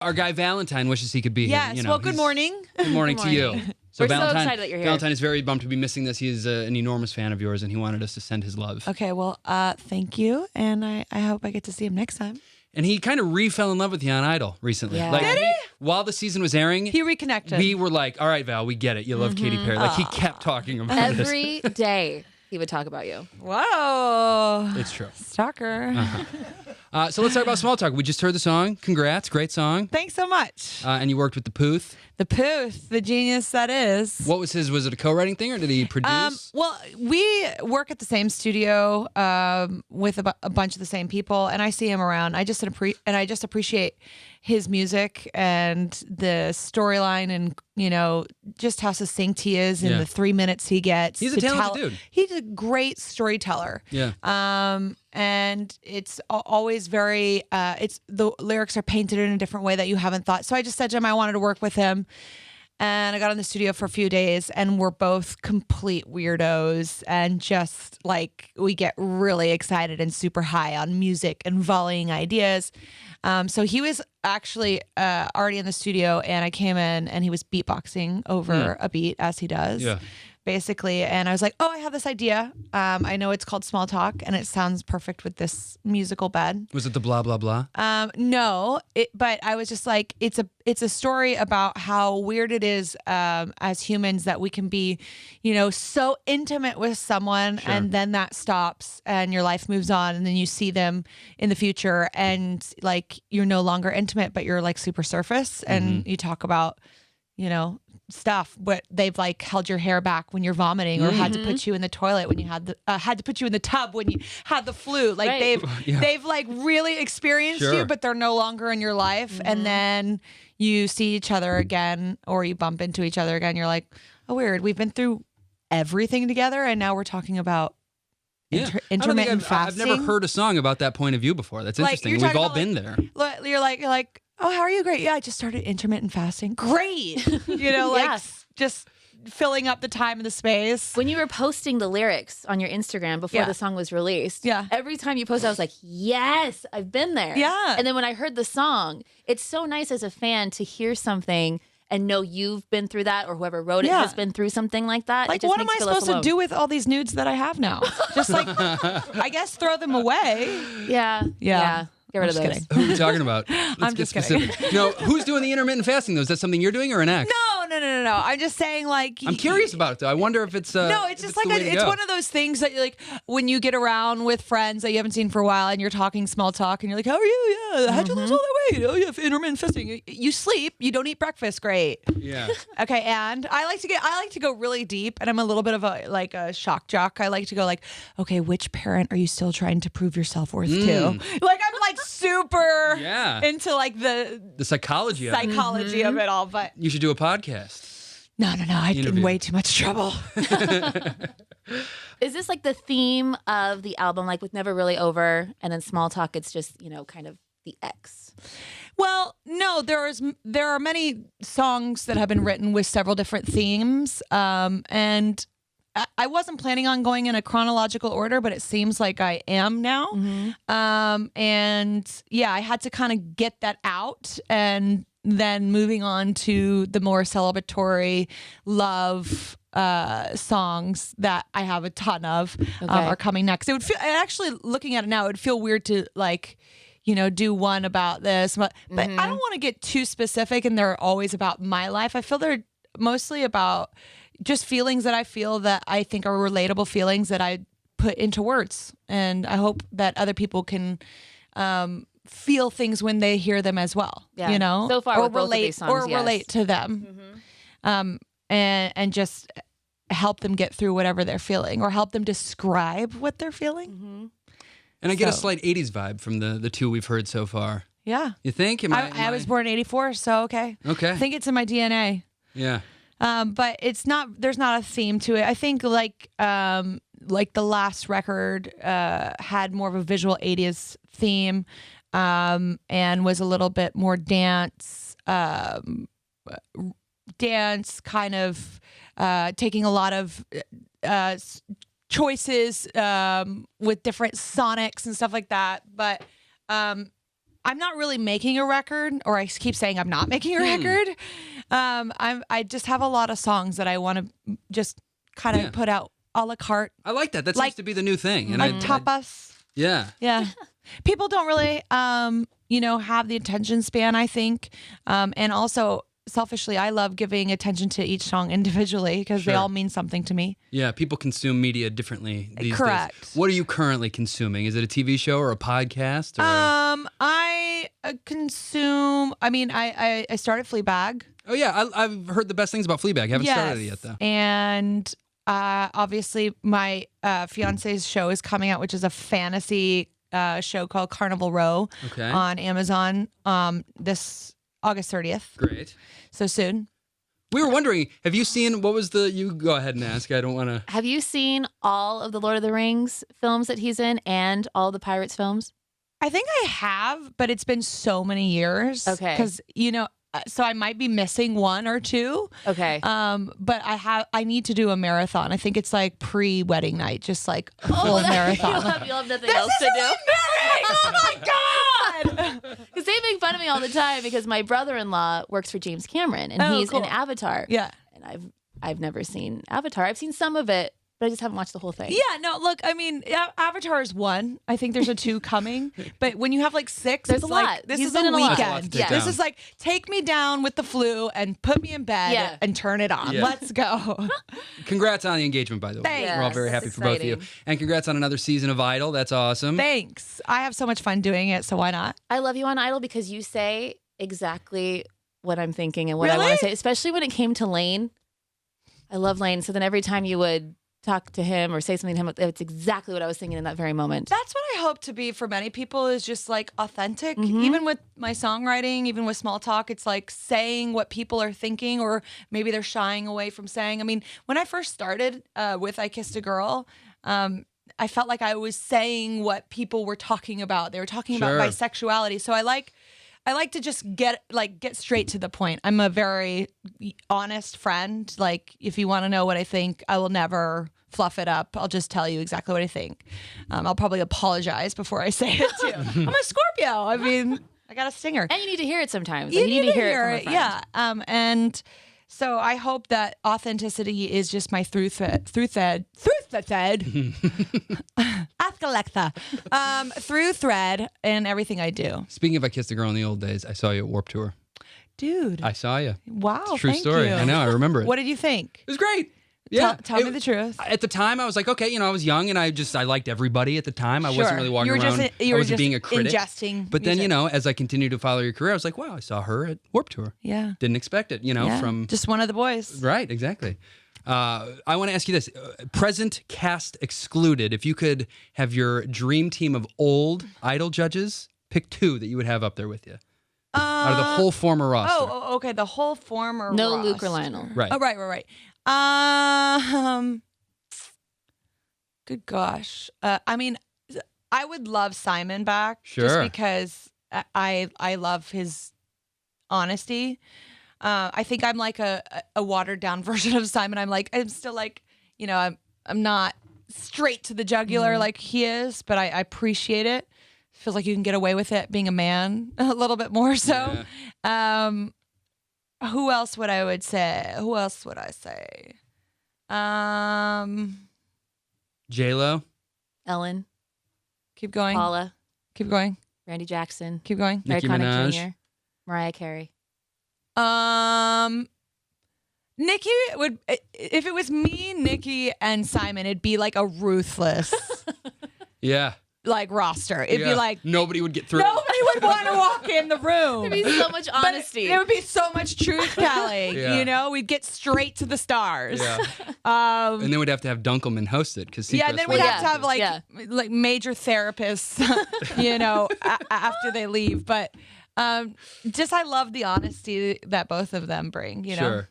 Our guy Valentine wishes he could be yes. here. Well, good morning. Good morning to you. So We're Valentine, so excited that you're here. Valentine is very bummed to be missing this. He is an enormous fan of yours, and he wanted us to send his love. Okay, well, thank you, and I hope I get to see him next time. And he kind of re-fell in love with you on Idol recently. Yeah. Like, Did he? While the season was airing, He reconnected. we were like, all right, Val, we get it. You love Katy Perry. Like, he kept talking about this. Every day he would talk about you. Whoa. It's true. Stalker. So let's talk about Small Talk. We just heard the song. Congrats. Great song. Thanks so much. And you worked with the Puth. The Puth, the genius that is. What was his? Was it a co-writing thing, or did he produce? Well, we work at the same studio with a bunch of the same people, and I see him around. I just appreciate his music and the storyline, and just how succinct he is in the 3 minutes he gets. He's a talented dude. He's a great storyteller. Yeah. And it's always very. The lyrics are painted in a different way that you haven't thought. So I just said to him I wanted to work with him. And I got in the studio for a few days, and we're both complete weirdos, and just like we get really excited and super high on music and volleying ideas. So he was actually already in the studio, and I came in, and he was beatboxing over a beat, as he does. Yeah. Basically, and I was like, oh, I have this idea. I know it's called Small Talk, and it sounds perfect with this musical bed. Was it the blah, blah, blah? No, but I was just like, it's a story about how weird it is as humans that we can be, so intimate with someone, and then that stops, and your life moves on, and then you see them in the future, and like you're no longer intimate, but you're like super surface, and you talk about, stuff, but they've like held your hair back when you're vomiting, or had to put you in the toilet when you had to put you in the tub when you had the flu. Like they've like really experienced you, but they're no longer in your life. And then you see each other again, or you bump into each other again. You're like, oh, weird. We've been through everything together, and now we're talking about intermittent fasting. I've never heard a song about that point of view before. That's interesting. We've all been there. You're like, oh, how are you? Great. Yeah, I just started intermittent fasting. Great. Just filling up the time and the space. When you were posting the lyrics on your Instagram before the song was released, every time you posted, I was like, yes, I've been there. Yeah. And then when I heard the song, it's so nice as a fan to hear something and know you've been through that, or whoever wrote it has been through something like that. Like, what am I supposed to do with all these nudes that I have now? Just like, I guess throw them away. Yeah. Get rid of those. Kidding. Who are you talking about? Let's get specific. Kidding. No, who's doing the intermittent fasting, though? Is that something you're doing, or an ex? No. I'm just saying, like, I'm curious about it, though. I wonder if it's no, it's just like it's one of those things that, like, when you get around with friends that you haven't seen for a while, and you're talking small talk, and you're like, how are you? Yeah, how'd you lose all that weight? Oh, you have intermittent fasting. You sleep. You don't eat breakfast. Great. Yeah. Okay, and I like to go really deep, and I'm a little bit of a shock jock. I like to go like, okay, which parent are you still trying to prove your self-worth to? Like, I'm like super into like the psychology of it all, but you should do a podcast. No, I'd get in way too much trouble. Is this like the theme of the album, like with Never Really Over, and then Small Talk, it's just, kind of the X? Well, no, there are many songs that have been written with several different themes, and I wasn't planning on going in a chronological order, but it seems like I am now. And yeah, I had to kind of get that out, and then moving on to the more celebratory love songs that I have a ton of are coming next. It would feel, actually looking at it now, it would feel weird to like, do one about this, but I don't want to get too specific, and they're always about my life. I feel they're mostly about just feelings that I feel that I think are relatable feelings that I put into words. And I hope that other people can feel things when they hear them as well, So far, or with both of these songs, relate to them, and just help them get through whatever they're feeling, or help them describe what they're feeling. And I get a slight 80s vibe from the two we've heard so far. Yeah. You think? I was born in 84, so okay. Okay. I think it's in my DNA. Yeah. But it's not. There's not a theme to it. I think like the last record had more of a visual 80s theme, and was a little bit more dance kind of taking a lot of choices with different sonics and stuff like that. But I'm not really making a record, or I keep saying I'm not making a record. I just have a lot of songs that I want to just kind of put out a la carte. I like that. That seems to be the new thing. And like tapas. Yeah. Yeah. People don't really, have the attention span, I think. And also, selfishly, I love giving attention to each song individually because they all mean something to me. Yeah, people consume media differently these Correct. days. What are you currently consuming? Is it a TV show or a podcast? Or I consume. I mean, I started Fleabag. Oh yeah, I've heard the best things about Fleabag. Haven't started it yet though. And obviously, my fiance's show is coming out, which is a fantasy show called Carnival Row on Amazon this August 30th. Great. So soon. We were wondering, have you seen, you go ahead and ask. I don't want to. Have you seen all of the Lord of the Rings films that he's in and all the Pirates films? I think I have, but it's been so many years. Okay. Because, so I might be missing one or two. Okay. But I need to do a marathon. I think it's like pre-wedding night, just like a full marathon. You'll have nothing else to do. Oh my God! Because they make fun of me all the time because my brother-in-law works for James Cameron and he's in Avatar. Yeah. And I've never seen Avatar. I've seen some of it, but I just haven't watched the whole thing. Yeah, no, look, I mean, Avatar is one. I think there's a 2 coming. But when you have like 6, There's it's a like, lot. this He's is been a in a lot. weekend. Yeah. This is like, take me down with the flu and put me in bed and turn it on. Yeah. Let's go. Congrats on the engagement, by the way. Thanks. We're all very Yes, happy for both of you. exciting. And congrats on another season of Idol. That's awesome. Thanks. I have so much fun doing it, so why not? I love you on Idol because you say exactly what I'm thinking and what I Really? want to say, especially when it came to Lane. I love Lane. So then every time you would talk to him or say something to him, it's exactly what I was thinking in that very moment. That's what I hope to be for many people is just like authentic. Even with my songwriting, even with small talk, it's like saying what people are thinking or maybe they're shying away from saying. I mean, when I first started with I Kissed a Girl, I felt like I was saying what people were talking about. They were talking about bisexuality. So I like to just get straight to the point. I'm a very honest friend. Like, if you want to know what I think, I will never fluff it up. I'll just tell you exactly what I think. I'll probably apologize before I say it too. I'm a Scorpio. I mean, I got a stinger. And you need to hear it sometimes. You Like, need to hear it from a friend. yeah. And so I hope that authenticity is just my through thread. Ask Alexa. Through thread in everything I do. Speaking of I Kissed a Girl in the old days, I saw you at Warped Tour. Dude. I saw you. Wow. It's a true thank story. you. I know. I remember it. What did you think? It was great. Yeah. Tell me the truth. At the time, I was like, okay, I was young and I liked everybody at the time. I wasn't really walking around. I wasn't being a critic. Ingesting But then, music. as I continued to follow your career, I was like, wow, I saw her at Warped Tour. Yeah. Didn't expect it, Yeah. from. Just one of the boys. Right, exactly. I want to ask you this. Present cast excluded, if you could have your dream team of old Idol judges, pick 2 that you would have up there with you. Out of the whole former roster. Oh, okay. The whole former No roster. Luke or Lionel. Right. Oh, right. Good gosh. I mean, I would love Simon back. Sure. Just because I love his honesty. I think I'm like a watered down version of Simon. I'm still like, I'm not straight to the jugular like he is, but I appreciate it. Feels like you can get away with it being a man a little bit more so. Yeah. Who else would I say? J-Lo. Ellen, Keep going. Paula, Keep going. Randy Jackson, Keep going. Mary Nicki Connick Minaj. Jr., Mariah Carey. Nikki would, if it was me, Nikki, and Simon, it'd be like a ruthless Yeah. roster. It'd be like nobody would get through. nobody would want to walk in the room. There'd be so much But honesty. There would be so much truth telling. Yeah. We'd get straight to the stars. Yeah. Um, And then we'd have to have Dunkelman host it because yeah, and then we'd have to have Yeah. like major therapists, after they leave. But just I love the honesty that both of them bring. Sure.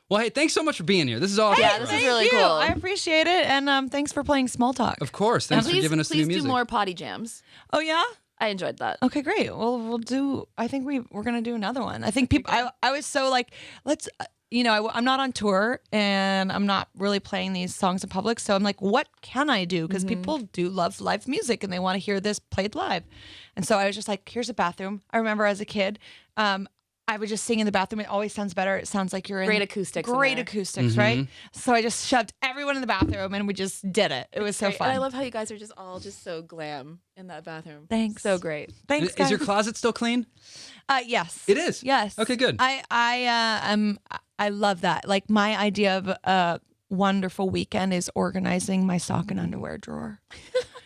Well, hey, thanks so much for being here. This is awesome. Yeah, this is Thank really you. cool. I appreciate it, and thanks for playing Small Talk. Of course. Thanks for Please giving us the new do music. more potty jams. Oh yeah. I enjoyed that. Okay, great. Well, we'll do. I think we're gonna do another one. I think people. I was so like, let's. I'm not on tour and I'm not really playing these songs in public. So I'm like, what can I do? Because people do love live music and they want to hear this played live. And so I was just like, here's a bathroom. I remember as a kid, I would just sing in the bathroom. It always sounds better. It sounds like you're in Great acoustics. Great acoustics, right? So I just shoved everyone in the bathroom and we just did it. It was so Great. fun. And I love how you guys are just all just so glam in that bathroom. Thanks. So great. Thanks, Is guys. your closet still clean? Yes. It is? Yes. Okay, good. I love that. Like my idea of a wonderful weekend is organizing my sock and underwear drawer.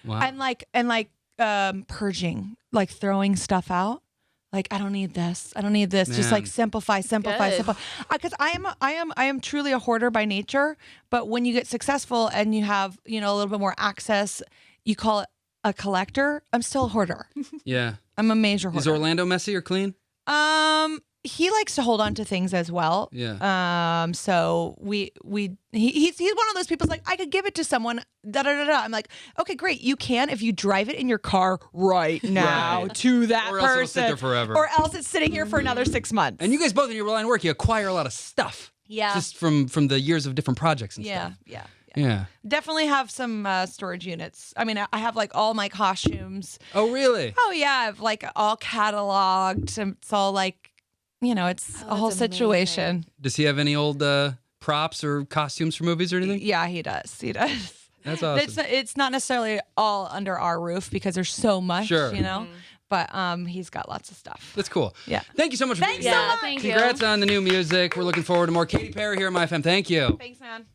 Wow. And purging, like throwing stuff out. Like I don't need this. I don't need this. Just like Man. simplify. Because I am truly a hoarder by nature. But when you get successful and you have a little bit more access, you call it a collector. I'm still a hoarder. Yeah. I'm a major hoarder. Is Orlando messy or clean? He likes to hold on to things as well. Yeah. So he's one of those people. Like I could give it to someone. I'm like, okay, great. You can if you drive it in your car right now Right. to that Or else person, it'll sit there forever. or else it's sitting here for another 6 months. And you guys both in your line of work, you acquire a lot of stuff. Yeah. Just from the years of different projects and yeah, stuff. yeah. Yeah. Definitely have some storage units. I mean, I have like all my costumes. Oh, really? Oh yeah, I've like all cataloged. And it's all like, it's a whole that's situation. Does he have any old props or costumes for movies or anything? Yeah, he does. He does. That's awesome. It's not necessarily all under our roof because there's so much, Sure. But he's got lots of stuff. That's cool. Yeah. Thank you so much for Thanks being so here. much. Thank you. Congrats on the new music. We're looking forward to more Katy Perry here at MYfm. Thank you. Thanks, man.